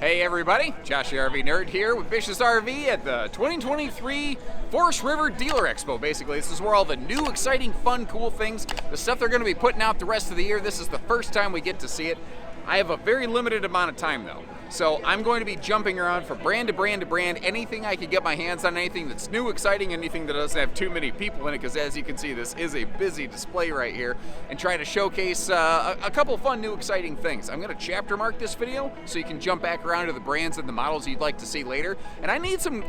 Hey everybody, Josh the RV Nerd here with Bish's RV at the 2023 Forest River Dealer Expo. Basically, this is where all the new, exciting, fun, cool things, the stuff they're going to be putting out the rest of the year, this is the first time we get to see it. I have a very limited amount of time though, so I'm going to be jumping around from brand to brand to brand, anything I can get my hands on, anything that's new, exciting, anything that doesn't have too many people in it, because as you can see, this is a busy display right here, and try to showcase a couple fun, new, exciting things. I'm going to chapter mark this video so you can jump back around to the brands and the models you'd like to see later, and I need some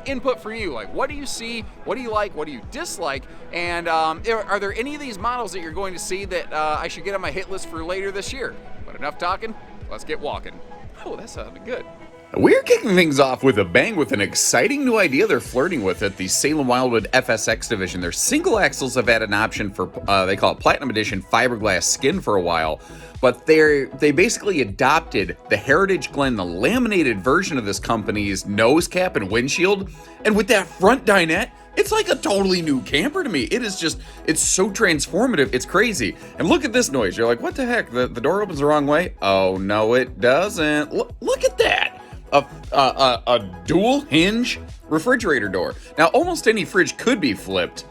input from you, like what do you see, what do you like, what do you dislike, and are there any of these models that you're going to see that I should get on my hit list for later this year? But enough talking, let's get walking. Oh, that sounded good. We're kicking things off with a bang with an exciting new idea they're flirting with at the Salem Wildwood FSX division. Their single axles have had an option for, they call it Platinum Edition fiberglass skin for a while, but they basically adopted the Heritage Glen, the laminated version of this company's nose cap and windshield, and with that front dinette, it's like a totally new camper to me. It is just, it's so transformative, it's crazy. And look at this noise. You're like, what the heck? The door opens the wrong way? Oh, no, it doesn't. Look at that. A dual hinge refrigerator door. Now, almost any fridge could be flipped,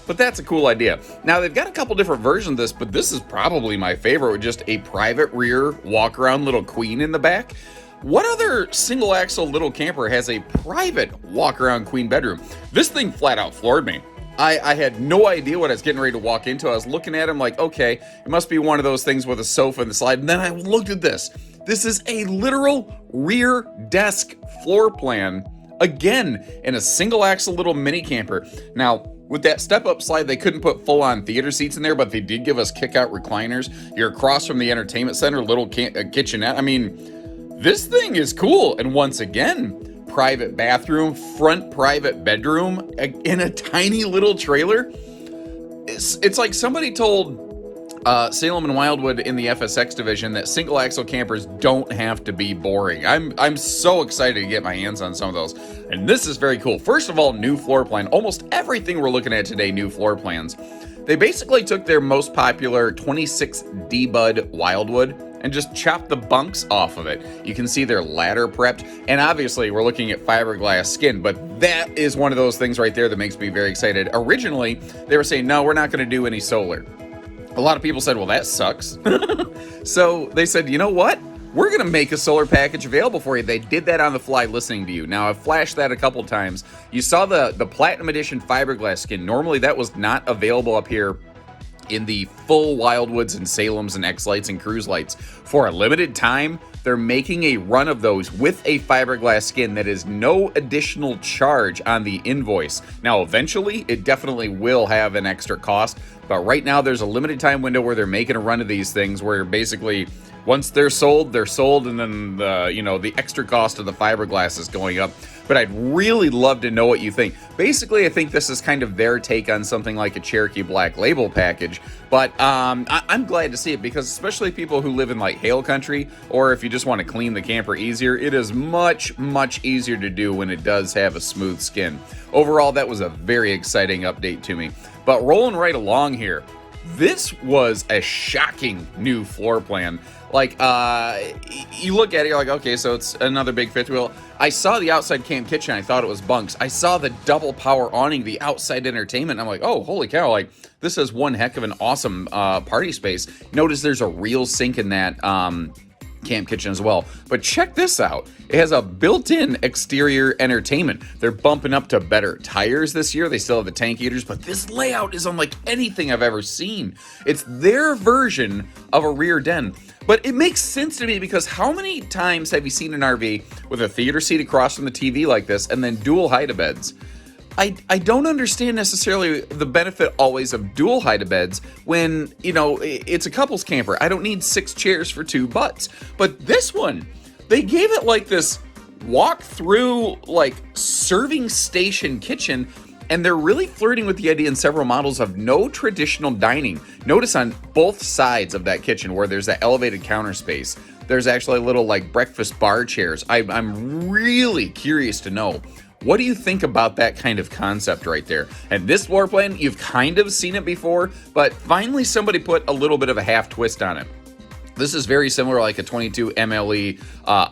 but that's a cool idea. Now, they've got a couple different versions of this, but this is probably my favorite, with just a private rear walk-around little queen in the back. What other single axle little camper has a private walk-around queen bedroom? This thing flat out floored me. I had no idea what I was getting ready to walk into. I was looking at him like, okay, it must be one of those things with a sofa and the slide. And then I looked at this. This is a literal rear desk floor plan, again, in a single axle little mini camper. Now, with that step-up slide, they couldn't put full-on theater seats in there, but they did give us kick-out recliners. You're across from the entertainment center, little kitchenette. I mean, this thing is cool. And once again, private bathroom, front private bedroom in a tiny little trailer. It's like somebody told Salem and Wildwood in the FSX division that single axle campers don't have to be boring. I'm so excited to get my hands on some of those. And this is very cool. First of all, new floor plan. Almost everything we're looking at today, new floor plans. They basically took their most popular 26 D-Bud Wildwood and just chopped the bunks off of it. You can see their ladder prepped, and obviously we're looking at fiberglass skin, but that is one of those things right there that makes me very excited. Originally, they were saying, no, we're not going to do any solar. A lot of people said, well, that sucks. So they said, you know what? We're going to make a solar package available for you. They did that on the fly listening to you. Now, I've flashed that a couple times. You saw the Platinum Edition fiberglass skin. Normally, that was not available up here in the full Wildwoods and Salems and X-Lights and Cruise Lights. For a limited time, they're making a run of those with a fiberglass skin that is no additional charge on the invoice. Now, eventually, it definitely will have an extra cost, but right now there's a limited time window where they're making a run of these things where basically once they're sold, and then the extra cost of the fiberglass is going up. But I'd really love to know what you think. Basically, I think this is kind of their take on something like a Cherokee Black Label package. But I'm glad to see it, because especially people who live in like hail country, or if you just want to clean the camper easier, it is much, much easier to do when it does have a smooth skin. Overall, that was a very exciting update to me. But rolling right along here, this was a shocking new floor plan. Like, you look at it, you're like, okay, so it's another big fifth wheel. I saw the outside camp kitchen, I thought it was bunks. I saw the double power awning, the outside entertainment, I'm like, oh, holy cow, like, this is one heck of an awesome party space. Notice there's a real sink in that camp kitchen as well. But check this out. It has a built-in exterior entertainment. They're bumping up to better tires this year. They still have the tank heaters, but this layout is unlike anything I've ever seen. It's their version of a rear den. But it makes sense to me, because how many times have you seen an RV with a theater seat across from the TV like this and then dual hide-a-beds? I don't understand necessarily the benefit always of dual hide-a-beds when, it's a couples camper. I don't need 6 chairs for 2 butts. But this one, they gave it like this walk-through, like, serving station kitchen, and they're really flirting with the idea in several models of no traditional dining. Notice on both sides of that kitchen where there's that elevated counter space, there's actually little, like, breakfast bar chairs. I'm really curious to know, what do you think about that kind of concept right there? And this floor plan, you've kind of seen it before, but finally somebody put a little bit of a half twist on it. This is very similar, like a 22 MLE.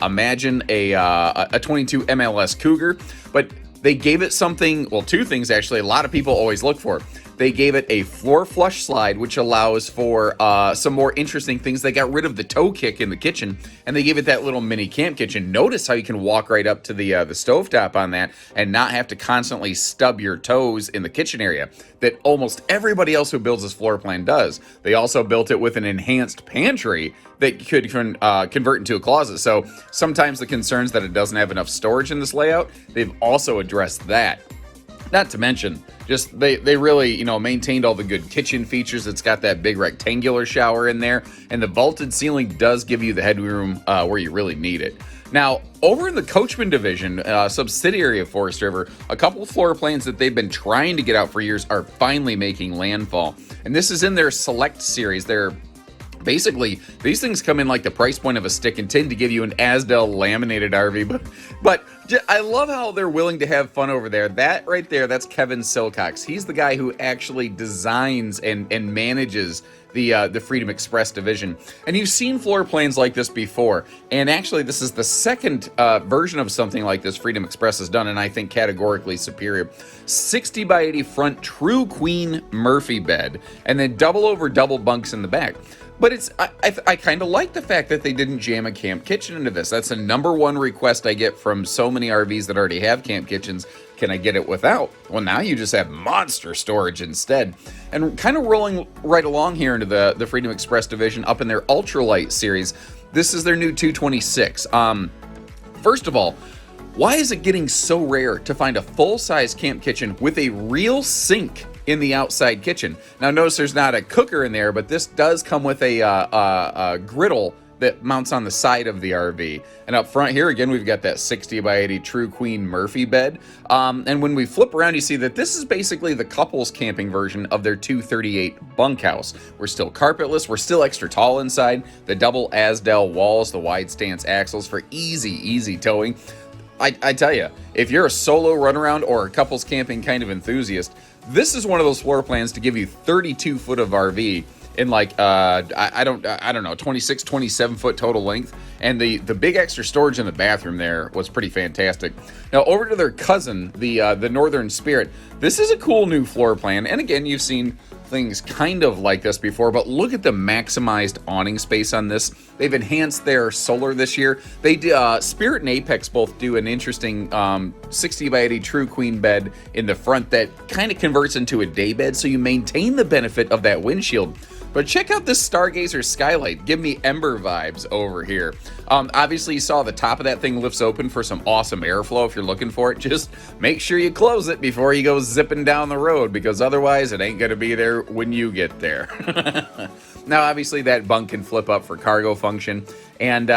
Imagine a 22 MLS Cougar, but they gave it something. Well, two things actually. A lot of people always look for. They gave it a floor flush slide, which allows for some more interesting things. They got rid of the toe kick in the kitchen, and they gave it that little mini camp kitchen. Notice how you can walk right up to the stovetop on that and not have to constantly stub your toes in the kitchen area that almost everybody else who builds this floor plan does. They also built it with an enhanced pantry that could convert into a closet. So sometimes the concerns that it doesn't have enough storage in this layout, they've also addressed that. Not to mention, just they really, maintained all the good kitchen features. It's got that big rectangular shower in there, and the vaulted ceiling does give you the headroom where you really need it. Now, over in the Coachman division, subsidiary of Forest River, a couple of floor plans that they've been trying to get out for years are finally making landfall. And this is in their Select series. They're basically, these things come in like the price point of a stick and tin to give you an Asdel laminated RV, but I love how they're willing to have fun over there. That right there, that's Kevin Silcox. He's the guy who actually designs and manages the Freedom Express division. And you've seen floor plans like this before. And actually, this is the second version of something like this Freedom Express has done, and I think categorically superior. 60 by 80 front true queen Murphy bed, and then double over double bunks in the back. But I kind of like the fact that they didn't jam a camp kitchen into this. That's the number one request I get from so many RVs that already have camp kitchens. Can I get it without? Well, now you just have monster storage instead. And kind of rolling right along here into the Freedom Express division up in their ultralight series. This is their new 226. First of all, why is it getting so rare to find a full-size camp kitchen with a real sink in the outside kitchen? Now, notice there's not a cooker in there, but this does come with a griddle that mounts on the side of the RV. And up front here, again, we've got that 60 by 80 True Queen Murphy bed. And when we flip around, you see that this is basically the couples camping version of their 238 bunkhouse. We're still carpetless. We're still extra tall inside. The double Asdel walls, the wide stance axles for easy towing. I tell you, if you're a solo runaround or a couples camping kind of enthusiast, this is one of those floor plans to give you 32 foot of RV in like, I don't know, 26, 27 foot total length. And the big extra storage in the bathroom there was pretty fantastic. Now over to their cousin, the Northern Spirit. This is a cool new floor plan. And again, you've seen things kind of like this before, but look at the maximized awning space on this. They've enhanced their solar this year. They do, Spirit and Apex both do an interesting 60 by 80 True Queen bed in the front that kind of converts into a day bed, so you maintain the benefit of that windshield. But check out this Stargazer skylight. Give me Ember vibes over here. Obviously, you saw the top of that thing lifts open for some awesome airflow if you're looking for it. Just make sure you close it before you go zipping down the road, because otherwise it ain't going to be there when you get there. Now, obviously, that bunk can flip up for cargo function. And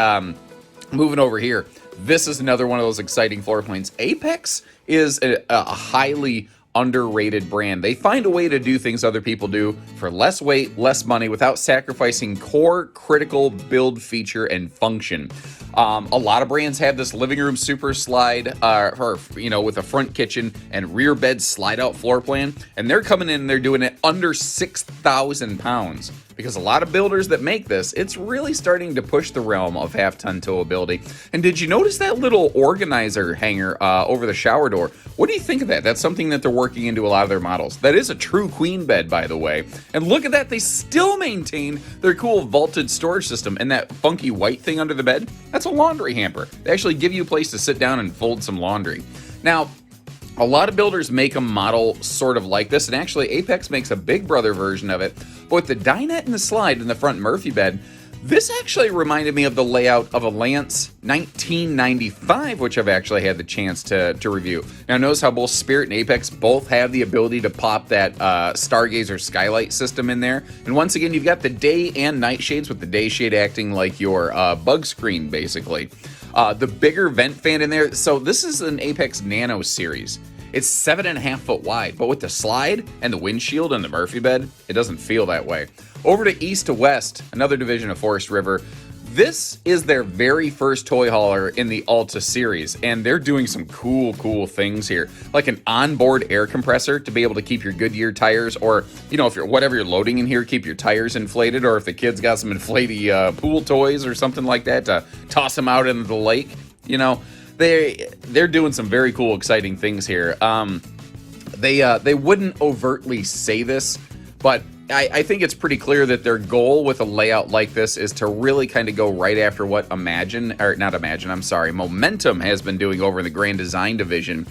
moving over here, this is another one of those exciting floor plans. Apex is a highly underrated brand. They find a way to do things other people do for less weight, less money, without sacrificing core critical build feature and function. A lot of brands have this living room super slide, with a front kitchen and rear bed slide out floor plan, and they're coming in and they're doing it under 6,000 pounds. Because a lot of builders that make this, it's really starting to push the realm of half-ton towability. And did you notice that little organizer hanger over the shower door? What do you think of that? That's something that they're working into a lot of their models. That is a true queen bed, by the way. And look at that, they still maintain their cool vaulted storage system. And that funky white thing under the bed, that's a laundry hamper. They actually give you a place to sit down and fold some laundry. Now, a lot of builders make a model sort of like this, and actually Apex makes a big brother version of it. But with the dinette and the slide in the front Murphy bed, this actually reminded me of the layout of a Lance 1995, which I've actually had the chance to review. Now notice how both Spirit and Apex both have the ability to pop that Stargazer skylight system in there. And once again, you've got the day and night shades, with the day shade acting like your bug screen, basically. The bigger vent fan in there. So this is an Apex Nano series. It's 7.5 foot wide, but with the slide and the windshield and the Murphy bed, it doesn't feel that way. Over to east to west, another division of Forest River. This is their very first toy hauler in the Alta series, and they're doing some cool things here, like an onboard air compressor to be able to keep your Goodyear tires, or if you're whatever you're loading in here, keep your tires inflated, or if the kids got some inflatey pool toys or something like that to toss them out into the lake. They're doing some very cool, exciting things here. They wouldn't overtly say this, but I think it's pretty clear that their goal with a layout like this is to really kind of go right after what Momentum has been doing over in the Grand Design division,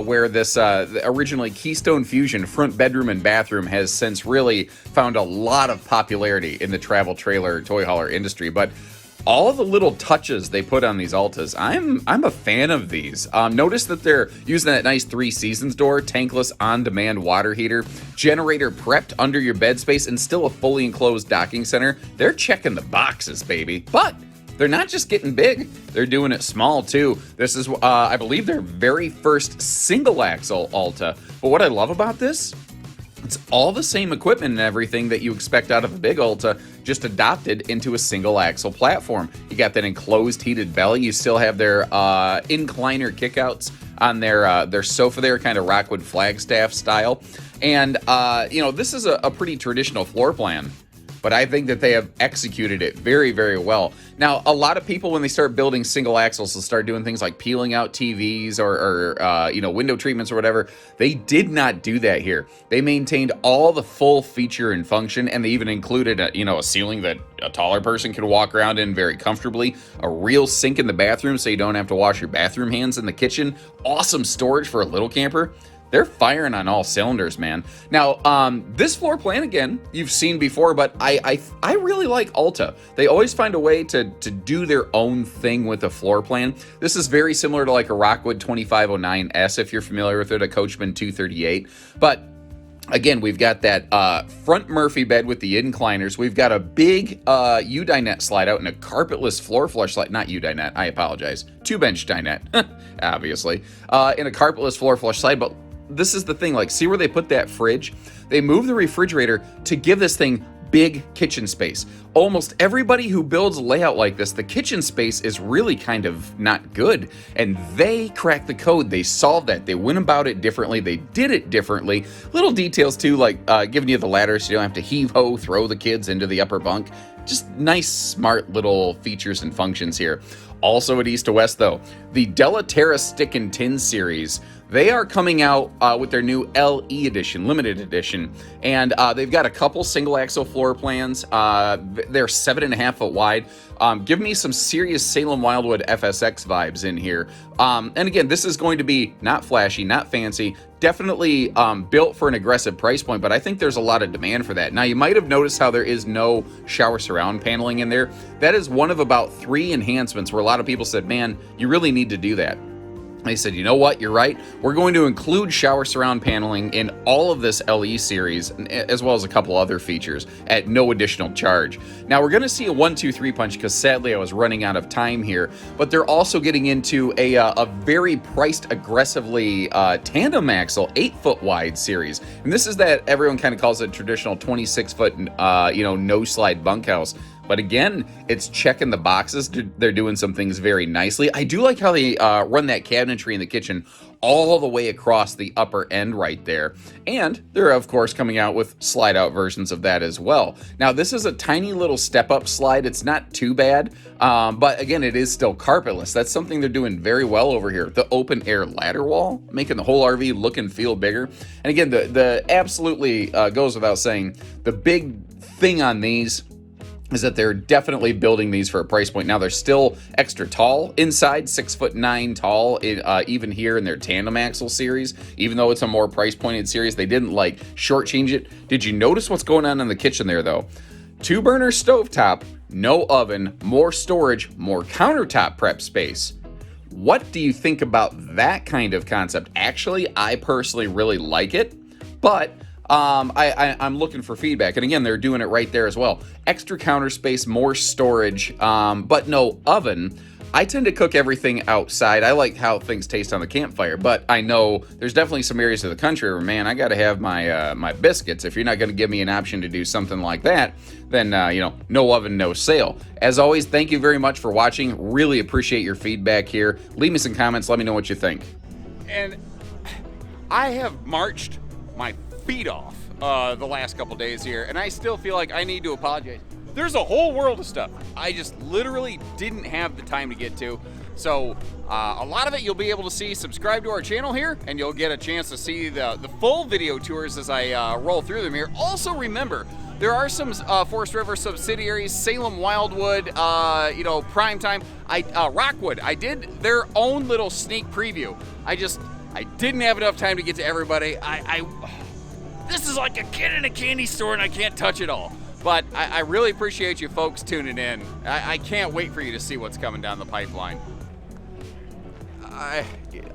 where this originally Keystone Fusion front bedroom and bathroom has since really found a lot of popularity in the travel trailer toy hauler industry. But all the little touches they put on these Altas, I'm a fan of these. Notice that they're using that nice 3 Seasons door, tankless on-demand water heater, generator prepped under your bed space, and still a fully enclosed docking center. They're checking the boxes, baby. But they're not just getting big, they're doing it small too. This is, I believe, their very first single-axle Alta. But what I love about this, it's all the same equipment and everything that you expect out of a big Alta, just adopted into a single axle platform. You got that enclosed heated belly. You still have their incliner kickouts on their sofa there, kind of Rockwood Flagstaff style. And this is a pretty traditional floor plan, but I think that they have executed it very, very well. Now, a lot of people, when they start building single axles, will start doing things like peeling out TVs or window treatments or whatever. They did not do that here. They maintained all the full feature and function, and they even included a ceiling that a taller person can walk around in very comfortably, a real sink in the bathroom so you don't have to wash your bathroom hands in the kitchen, awesome storage for a little camper. They're firing on all cylinders, man. Now, this floor plan, again, you've seen before, but I really like Alta. They always find a way to do their own thing with a floor plan. This is very similar to like a Rockwood 2509S, if you're familiar with it, a Coachman 238. But again, we've got that front Murphy bed with the incliners. We've got a big U-dinette slide out and a carpetless floor flush slide. Not U-dinette, I apologize. 2-bench dinette, obviously. In a carpetless floor flush slide, but this is the thing, like, see where they put that fridge? They moved the refrigerator to give this thing big kitchen space. Almost everybody who builds a layout like this, the kitchen space is really kind of not good, and they cracked the code. They solved that. They went about it differently. They did it differently. Little details too, like giving you the ladder so you don't have to heave-ho, throw the kids into the upper bunk. Just nice, smart little features and functions here. Also at East to West, though, the Della Terra Stick and Tin series. They are coming out with their new LE edition, limited edition, and they've got a couple single axle floor plans. They're 7.5 foot wide. Give me some serious Salem Wildwood FSX vibes in here. And again, this is going to be not flashy, not fancy, definitely built for an aggressive price point, but I think there's a lot of demand for that. Now, you might have noticed how there is no shower surround paneling in there. That is one of about 3 enhancements where a lot of people said, man, you really need to do that. They said, you know what, you're right. We're going to include shower surround paneling in all of this LE series, as well as a couple other features at no additional charge. Now, we're going to see a 1-2-3 punch because sadly I was running out of time here, but they're also getting into a very priced aggressively tandem axle 8-foot wide series. And this is that everyone kind of calls it traditional 26-foot, no slide bunkhouse. But again, it's checking the boxes. They're doing some things very nicely. I do like how they run that cabinetry in the kitchen all the way across the upper end right there. And they're, of course, coming out with slide-out versions of that as well. Now, this is a tiny little step-up slide. It's not too bad, but again, it is still carpetless. That's something they're doing very well over here. The open-air ladder wall, making the whole RV look and feel bigger. And again, the absolutely goes without saying, the big thing on these is that they're definitely building these for a price point. Now, they're still extra tall inside, 6'9" tall, even here in their tandem axle series. Even though it's a more price pointed series, they didn't like shortchange it. Did you notice what's going on in the kitchen there, though? 2-burner stovetop, no oven, more storage, more countertop prep space. What do you think about that kind of concept? Actually, I personally really like it, but I'm looking for feedback. And again, they're doing it right there as well. Extra counter space, more storage, but no oven. I tend to cook everything outside. I like how things taste on the campfire, but I know there's definitely some areas of the country where, man, I got to have my my biscuits. If you're not going to give me an option to do something like that, then no oven, no sale. As always, thank you very much for watching. Really appreciate your feedback here. Leave me some comments. Let me know what you think. And I have marched my feet off the last couple days here, and I still feel like I need to apologize. There's a whole world of stuff I just literally didn't have the time to get to. So a lot of it you'll be able to see. Subscribe to our channel here, and you'll get a chance to see the full video tours as I roll through them here. Also remember, there are some Forest River subsidiaries, Salem, Wildwood, Primetime, Rockwood. I did their own little sneak preview. I didn't have enough time to get to everybody. This is like a kid in a candy store, and I can't touch it all. But I really appreciate you folks tuning in. I can't wait for you to see what's coming down the pipeline.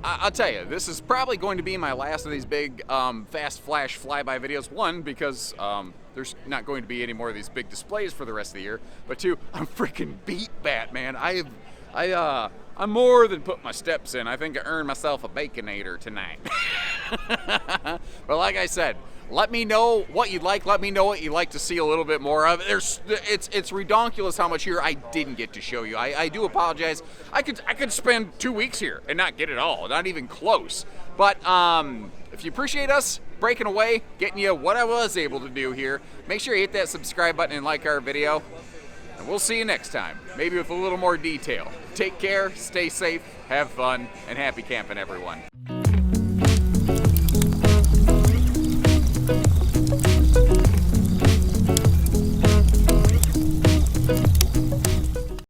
I'll tell you, this is probably going to be my last of these big fast flash flyby videos. One, because there's not going to be any more of these big displays for the rest of the year. But two, I'm freaking beat, Batman. I'm more than put my steps in. I think I earned myself a Baconator tonight. But like I said, let me know what you'd like. Let me know what you'd like to see a little bit more of. It's redonkulous how much here I didn't get to show you. I do apologize. I could spend 2 weeks here and not get it all, not even close. But if you appreciate us breaking away, getting you what I was able to do here, make sure you hit that subscribe button and like our video. And we'll see you next time, maybe with a little more detail. Take care, stay safe, have fun, and happy camping, everyone.